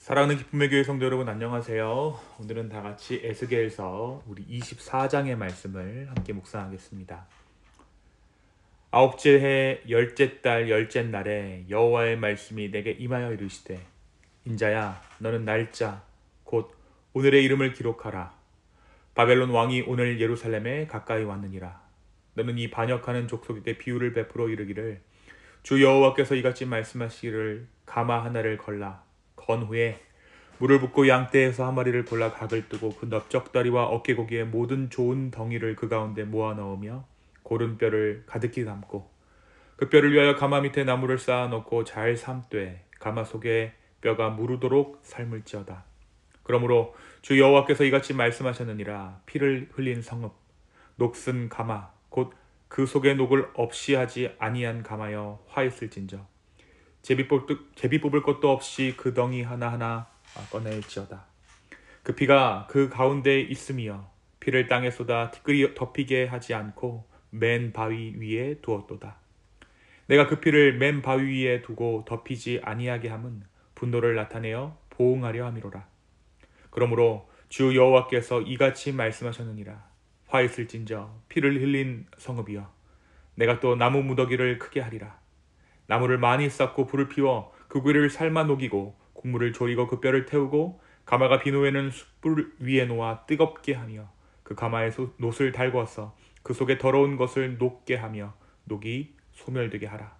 사랑하는 기쁨의 교회 성도 여러분 안녕하세요. 오늘은 다 같이 에스겔서 우리 24장의 말씀을 함께 묵상하겠습니다. 아홉째 해 열째 달 열째 날에 여호와의 말씀이 내게 임하여 이르시되 인자야 너는 날짜 곧 오늘의 이름을 기록하라. 바벨론 왕이 오늘 예루살렘에 가까이 왔느니라. 너는 이 반역하는 족속에게 비유를 베풀어 이르기를 주 여호와께서 이같이 말씀하시기를 가마 하나를 건 후에 물을 붓고 양떼에서 한 마리를 골라 각을 뜨고 그 넓적다리와 어깨고기의 모든 좋은 덩이를 그 가운데 모아 넣으며 고른 뼈를 가득히 담고 그 뼈를 위하여 가마 밑에 나무를 쌓아 놓고 잘 삶되 가마 속에 뼈가 무르도록 삶을지어다. 그러므로 주 여호와께서 이같이 말씀하셨느니라. 피를 흘린 성읍 녹슨 가마 곧 그 속에 녹을 없이 하지 아니한 가마여 화 있을진저 제비 뽑을 것도 없이 그 덩이 하나하나 꺼낼지어다. 그 피가 그 가운데 있으며 피를 땅에 쏟아 티끌이 덮이게 하지 않고 맨 바위 위에 두었도다. 내가 그 피를 맨 바위 위에 두고 덮이지 아니하게 함은 분노를 나타내어 보응하려 함이로라. 그러므로 주 여호와께서 이같이 말씀하셨느니라. 화 있을진저 피를 흘린 성읍이여 내가 또 나무 무더기를 크게 하리라. 나무를 많이 쌓고 불을 피워 그 구리를 삶아 녹이고 국물을 졸이고 그 뼈를 태우고 가마가 빈 후에는 숯불 위에 놓아 뜨겁게 하며 그 가마에 놋을 달궈서 그 속에 더러운 것을 녹게 하며 녹이 소멸되게 하라.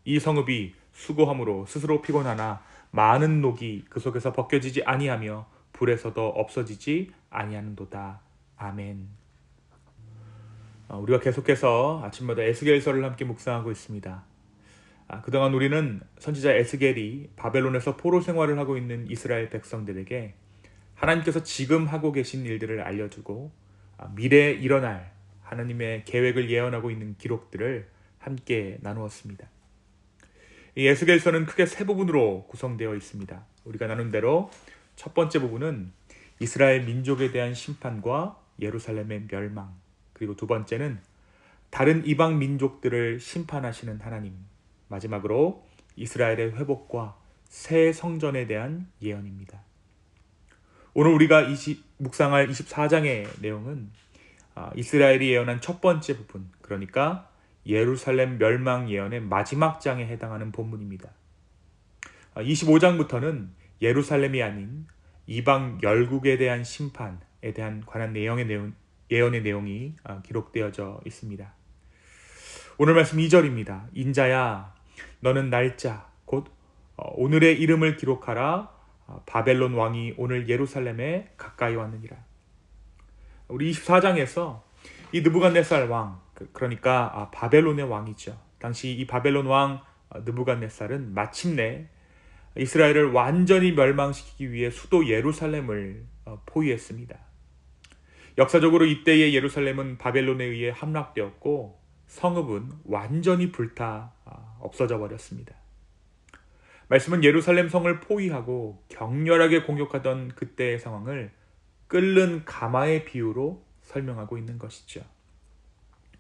이 성읍이 수고함으로 스스로 피곤하나 많은 녹이 그 속에서 벗겨지지 아니하며 불에서도 없어지지 아니하는도다. 아멘. 우리가 계속해서 아침마다 에스겔서를 함께 묵상하고 있습니다. 그동안 우리는 선지자 에스겔이 바벨론에서 포로 생활을 하고 있는 이스라엘 백성들에게 하나님께서 지금 하고 계신 일들을 알려주고 미래에 일어날 하나님의 계획을 예언하고 있는 기록들을 함께 나누었습니다. 이 에스겔서는 크게 세 부분으로 구성되어 있습니다. 우리가 나눈 대로 첫 번째 부분은 이스라엘 민족에 대한 심판과 예루살렘의 멸망, 그리고 두 번째는 다른 이방 민족들을 심판하시는 하나님, 마지막으로 이스라엘의 회복과 새 성전에 대한 예언입니다. 오늘 우리가 묵상할 24장의 내용은 이스라엘이 예언한 첫 번째 부분, 그러니까 예루살렘 멸망 예언의 마지막 장에 해당하는 본문입니다. 25장부터는 예루살렘이 아닌 이방 열국에 대한 심판에 대한 관한 예언의 내용이 기록되어져 있습니다. 오늘 말씀 2절입니다. 인자야 너는 날짜 곧 오늘의 이름을 기록하라. 바벨론 왕이 오늘 예루살렘에 가까이 왔느니라. 우리 24장에서 이 느부갓네살 왕, 그러니까 바벨론의 왕이죠. 당시 이 바벨론 왕 느부갓네살은 마침내 이스라엘을 완전히 멸망시키기 위해 수도 예루살렘을 포위했습니다. 역사적으로 이때의 예루살렘은 바벨론에 의해 함락되었고 성읍은 완전히 불타 없어져 버렸습니다. 말씀은 예루살렘 성을 포위하고 격렬하게 공격하던 그때의 상황을 끓는 가마의 비유로 설명하고 있는 것이죠.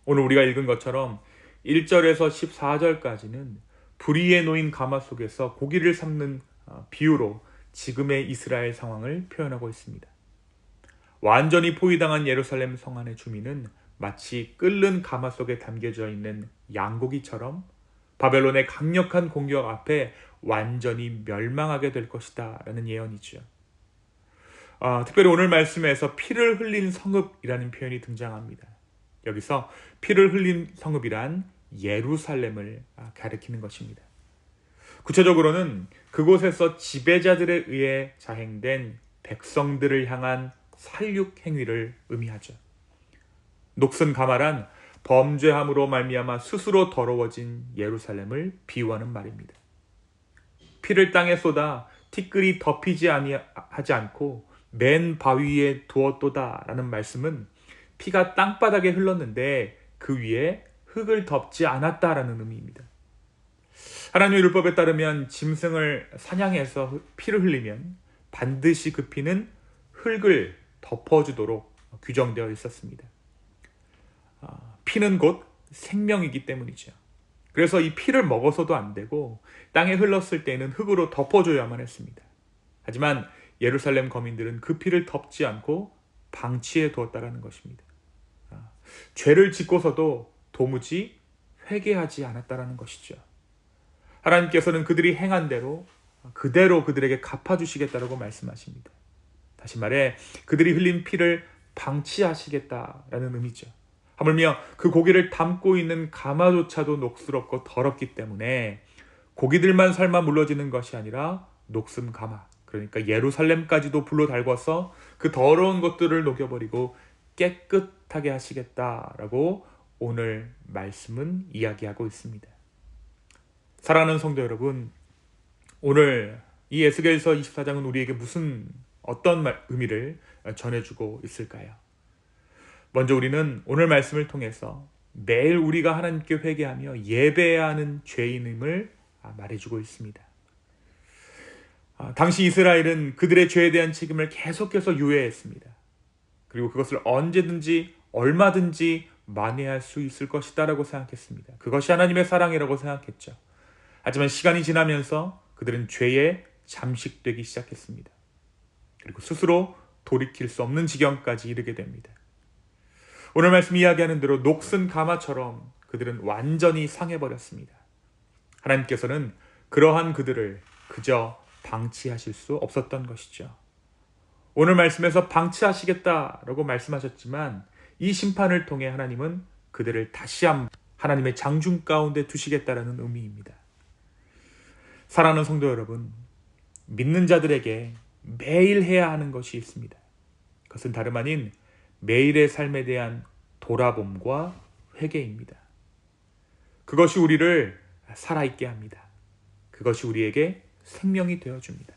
오늘 우리가 읽은 것처럼 1절에서 14절까지는 불 위에 놓인 가마 속에서 고기를 삶는 비유로 지금의 이스라엘 상황을 표현하고 있습니다. 완전히 포위당한 예루살렘 성 안의 주민은 마치 끓는 가마 속에 담겨져 있는 양고기처럼 바벨론의 강력한 공격 앞에 완전히 멸망하게 될 것이다 라는 예언이죠. 특별히 오늘 말씀에서 피를 흘린 성읍이라는 표현이 등장합니다. 여기서 피를 흘린 성읍이란 예루살렘을 가리키는 것입니다. 구체적으로는 그곳에서 지배자들에 의해 자행된 백성들을 향한 살육 행위를 의미하죠. 녹슨 가마란 범죄함으로 말미암아 스스로 더러워진 예루살렘을 비유하는 말입니다. 피를 땅에 쏟아 티끌이 덮이지 하지 않고 맨 바위에 두었도다 라는 말씀은 피가 땅바닥에 흘렀는데 그 위에 흙을 덮지 않았다라는 의미입니다. 하나님의 율법에 따르면 짐승을 사냥해서 피를 흘리면 반드시 그 피는 흙을 덮어주도록 규정되어 있었습니다. 피는 곧 생명이기 때문이죠. 그래서 이 피를 먹어서도 안 되고 땅에 흘렀을 때는 흙으로 덮어줘야만 했습니다. 하지만 예루살렘 거민들은 그 피를 덮지 않고 방치해 두었다라는 것입니다. 죄를 짓고서도 도무지 회개하지 않았다라는 것이죠. 하나님께서는 그들이 행한 대로 그대로 그들에게 갚아주시겠다라고 말씀하십니다. 다시 말해 그들이 흘린 피를 방치하시겠다라는 의미죠. 하물며 그 고기를 담고 있는 가마조차도 녹스럽고 더럽기 때문에 고기들만 삶아 물러지는 것이 아니라 녹슨 가마, 그러니까 예루살렘까지도 불로 달궈서 그 더러운 것들을 녹여버리고 깨끗하게 하시겠다라고 오늘 말씀은 이야기하고 있습니다. 사랑하는 성도 여러분, 오늘 이 에스겔서 24장은 우리에게 어떤 의미를 전해주고 있을까요? 먼저 우리는 오늘 말씀을 통해서 매일 우리가 하나님께 회개하며 예배해야 하는 죄인임을 말해주고 있습니다. 당시 이스라엘은 그들의 죄에 대한 책임을 계속해서 유예했습니다. 그리고 그것을 언제든지 얼마든지 만회할 수 있을 것이다 라고 생각했습니다. 그것이 하나님의 사랑이라고 생각했죠. 하지만 시간이 지나면서 그들은 죄에 잠식되기 시작했습니다. 그리고 스스로 돌이킬 수 없는 지경까지 이르게 됩니다. 오늘 말씀 이야기하는 대로 녹슨 가마처럼 그들은 완전히 상해버렸습니다. 하나님께서는 그러한 그들을 그저 방치하실 수 없었던 것이죠. 오늘 말씀에서 방치하시겠다라고 말씀하셨지만 이 심판을 통해 하나님은 그들을 다시 한번 하나님의 장중 가운데 두시겠다라는 의미입니다. 사랑하는 성도 여러분, 믿는 자들에게 매일 해야 하는 것이 있습니다. 그것은 다름 아닌 매일의 삶에 대한 돌아봄과 회개입니다. 그것이 우리를 살아있게 합니다. 그것이 우리에게 생명이 되어줍니다.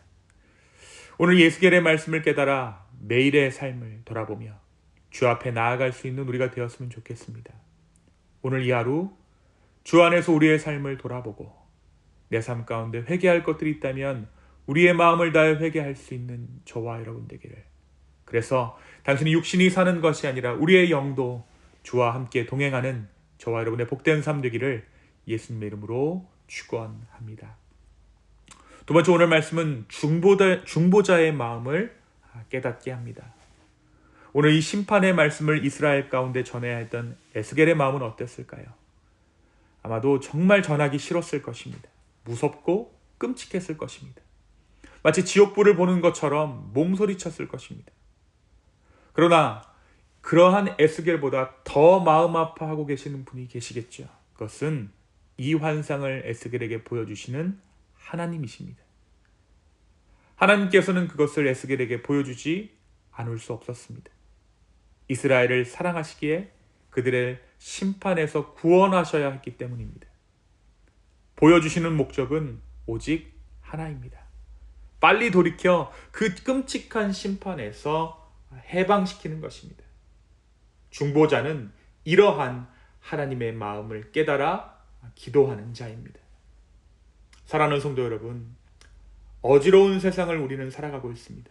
오늘 예수겔의 말씀을 깨달아 매일의 삶을 돌아보며 주 앞에 나아갈 수 있는 우리가 되었으면 좋겠습니다. 오늘 이 하루 주 안에서 우리의 삶을 돌아보고 내 삶 가운데 회개할 것들이 있다면 우리의 마음을 다해 회개할 수 있는 저와 여러분 되기를, 그래서 단순히 육신이 사는 것이 아니라 우리의 영도 주와 함께 동행하는 저와 여러분의 복된 삶 되기를 예수님의 이름으로 축원합니다. 두 번째, 오늘 말씀은 중보자의 마음을 깨닫게 합니다. 오늘 이 심판의 말씀을 이스라엘 가운데 전해야 했던 에스겔의 마음은 어땠을까요? 아마도 정말 전하기 싫었을 것입니다. 무섭고 끔찍했을 것입니다. 마치 지옥불을 보는 것처럼 몸소리쳤을 것입니다. 그러나 그러한 에스겔보다 더 마음 아파하고 계시는 분이 계시겠죠. 그것은 이 환상을 에스겔에게 보여주시는 하나님이십니다. 하나님께서는 그것을 에스겔에게 보여주지 않을 수 없었습니다. 이스라엘을 사랑하시기에 그들의 심판에서 구원하셔야 했기 때문입니다. 보여주시는 목적은 오직 하나입니다. 빨리 돌이켜 그 끔찍한 심판에서 해방시키는 것입니다. 중보자는 이러한 하나님의 마음을 깨달아 기도하는 자입니다. 사랑하는 성도 여러분, 어지러운 세상을 우리는 살아가고 있습니다.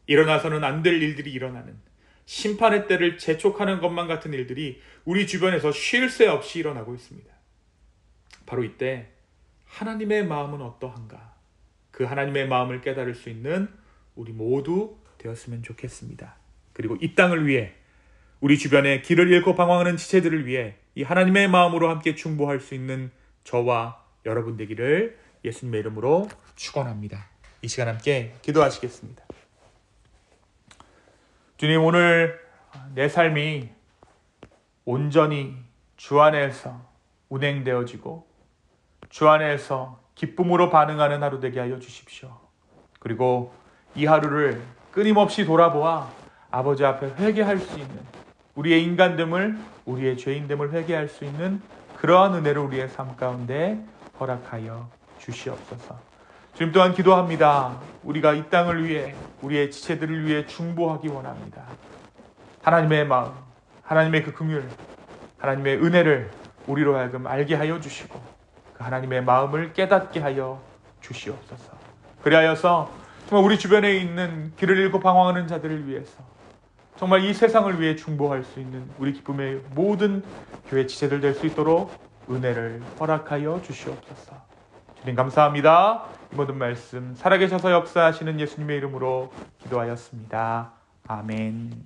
일어나서는 안 될 일들이 일어나는, 심판의 때를 재촉하는 것만 같은 일들이 우리 주변에서 쉴 새 없이 일어나고 있습니다. 바로 이때 하나님의 마음은 어떠한가? 그 하나님의 마음을 깨달을 수 있는 우리 모두 되었으면 좋겠습니다. 그리고 이 땅을 위해, 우리 주변에 길을 잃고 방황하는 지체들을 위해 이 하나님의 마음으로 함께 중보할 수 있는 저와 여러분 되기를 예수님의 이름으로 축원합니다. 이 시간 함께 기도하시겠습니다. 주님, 오늘 내 삶이 온전히 주 안에서 운행되어지고 주 안에서 기쁨으로 반응하는 하루 되게 하여 주십시오. 그리고 이 하루를 끊임없이 돌아보아 아버지 앞에 회개할 수 있는, 우리의 인간됨을, 우리의 죄인됨을 회개할 수 있는 그러한 은혜를 우리의 삶 가운데 허락하여 주시옵소서. 주님, 또한 기도합니다. 우리가 이 땅을 위해, 우리의 지체들을 위해 중보하기 원합니다. 하나님의 마음, 하나님의 그 긍휼, 하나님의 은혜를 우리로 하여금 알게 하여 주시고 그 하나님의 마음을 깨닫게 하여 주시옵소서. 그리하여서 정말 우리 주변에 있는 길을 잃고 방황하는 자들을 위해서, 정말 이 세상을 위해 중보할 수 있는 우리 기쁨의 모든 교회 지체들 될 수 있도록 은혜를 허락하여 주시옵소서. 주님 감사합니다. 이 모든 말씀 살아계셔서 역사하시는 예수님의 이름으로 기도하였습니다. 아멘.